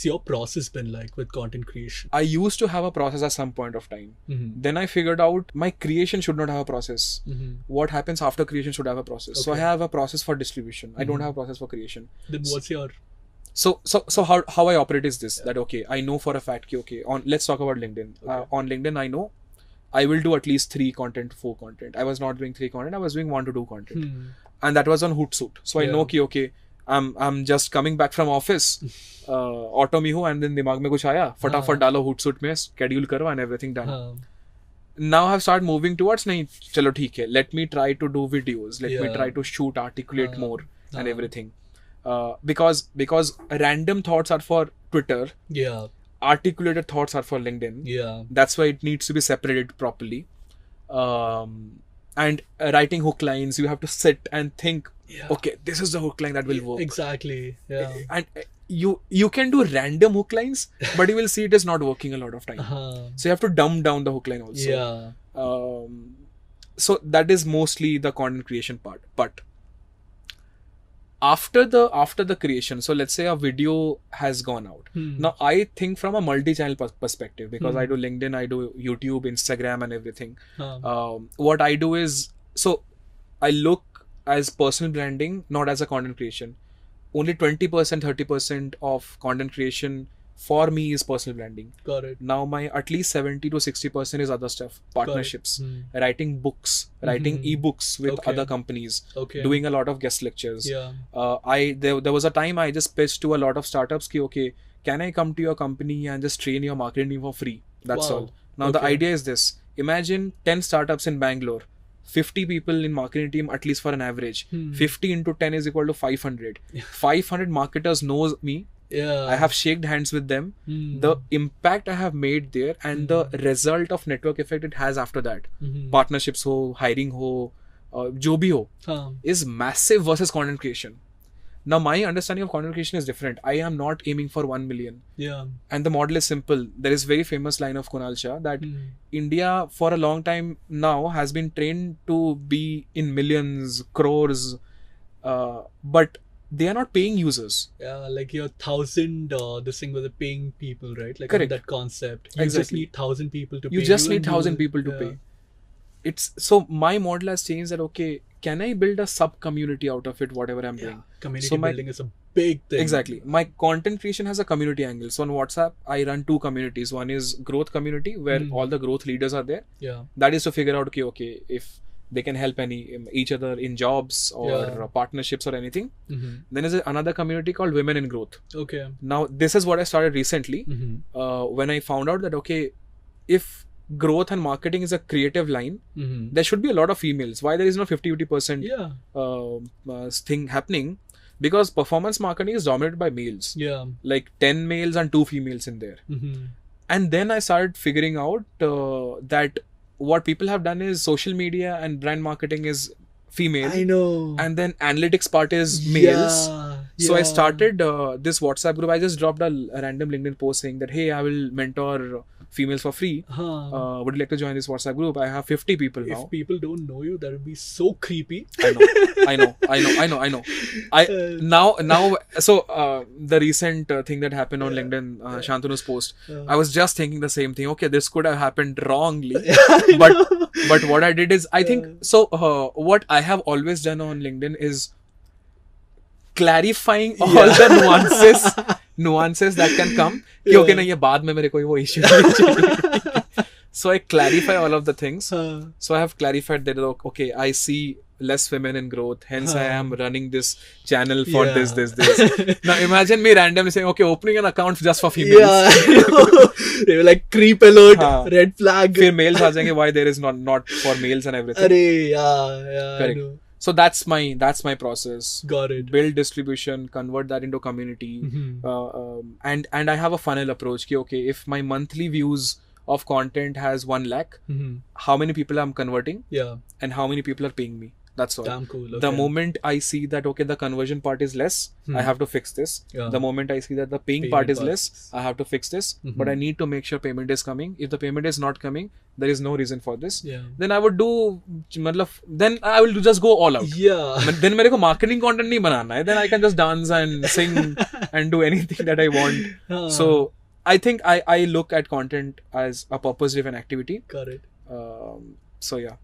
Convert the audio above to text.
your process been like with content creation? I used to have a process at some point of time. Then I figured out my creation should not have a process. What happens after creation should have a process. So I have a process for distribution. I don't have a process for creation. Then what's your... So how I operate is this, that okay, I know for a fact, okay, let's talk about LinkedIn. On LinkedIn, I know I will do at least 3 content, 4 content. I was not doing 3 content, I was doing 1 to 2 content. And that was on Hootsuite. So I know कि okay, I'm just coming back from office, auto में हूँ, and then दिमाग में कुछ आया, फटाफट डालो Hootsuite में, schedule करो and everything done. Now I've started moving towards नहीं, चलो ठीक है, let me try to do videos, let me try to shoot, articulate more and everything. Because random thoughts are for Twitter. Yeah. Articulated thoughts are for LinkedIn. Yeah. That's why it needs to be separated properly. And writing hook lines, you have to sit and think, okay, this is the hook line that will work. Exactly. Yeah. And you can do random hook lines, but you will see it is not working a lot of time. So you have to dumb down the hook line also. Yeah. So that is mostly the content creation part. But after the creation, so let's say a video has gone out. Now I think from a multi-channel perspective, because I do LinkedIn, I do YouTube, Instagram and everything. What I do is, so I look as personal branding, not as a content creation. Only 20%, 30% of content creation for me is personal branding. Got it. Now my at least 70 to 60% is other stuff, partnerships, writing books, writing ebooks with other companies, doing a lot of guest lectures. Yeah. There was a time I just pitched to a lot of startups ki, okay, can I come to your company and just train your marketing team for free? That's all. Now the idea is this: imagine 10 startups in Bangalore, 50 people in marketing team at least for an average. 50 into 10 is equal to 500. 500 marketers knows me. Yeah. I have shaken hands with them. The impact I have made there and the result of network effect it has after that, partnerships ho, hiring ho, jo bhi ho, is massive versus content creation. Now my understanding of content creation is different. I am not aiming for 1 million. Yeah. And the model is simple. There is very famous line of Kunal Shah that India for a long time now has been trained to be in millions, crores, but they are not paying users. Yeah, like your 1,000, this thing with the paying people, right? Like that concept. You just need 1,000 people to pay. You just need 1,000 people to pay. It's so my model has changed that okay, can I build a sub community out of it, whatever I'm doing? Community building is a big thing. Exactly. My content creation has a community angle. So on WhatsApp, I run 2 communities. One is growth community where all the growth leaders are there. Yeah. That is to figure out okay, if they can help each other in jobs or partnerships or anything. Then is another community called Women in Growth. Okay. Now this is what I started recently when I found out that okay, if growth and marketing is a creative line, there should be a lot of females. Why there is no 50% thing happening? Because performance marketing is dominated by males. Yeah. Like 10 males and 2 females in there. And then I started figuring out that what people have done is social media and brand marketing is female. I know. And then analytics part is males. So I started this WhatsApp group. I just dropped a random LinkedIn post saying that, hey, I will mentor females for free. Would you like to join this WhatsApp group? I have 50 people now. If people don't know you, that would be so creepy. I know. So the recent thing that happened on LinkedIn, Shantanu's post, I was just thinking the same thing. Okay, this could have happened wrongly. But what I did is, I think, so what I have always done on LinkedIn is clarifying all the nuances that can come. Okay, na, ye baad mein mere koi wo issue nahi. So I clarify all of the things. So I have clarified that okay, I see less women in growth, hence I am running this channel for this. Now imagine me randomly saying, okay, opening an account just for females. They were like creep alert, red flag. फिर mails आ जाएंगे, why there is not for males and everything. Correct. So that's my process. Got it. Build distribution, convert that into community, and I have a funnel approach. Okay, if my monthly views of content has 1 lakh, how many people I'm converting? Yeah. And how many people are paying me? That's all. Damn cool. The Okay. moment I see that, okay, the conversion part is less, I have to fix this. Yeah. The moment I see that the paying part is less, I have to fix this. But I need to make sure payment is coming. If the payment is not coming, there is no reason for this. Yeah. Then I would do, then I will just go all out. Yeah. Then मेरे को marketing content नहीं बनाना है. Then I can just dance and sing and do anything that I want. So I think I look at content as a purpose-driven activity. Got it. So yeah.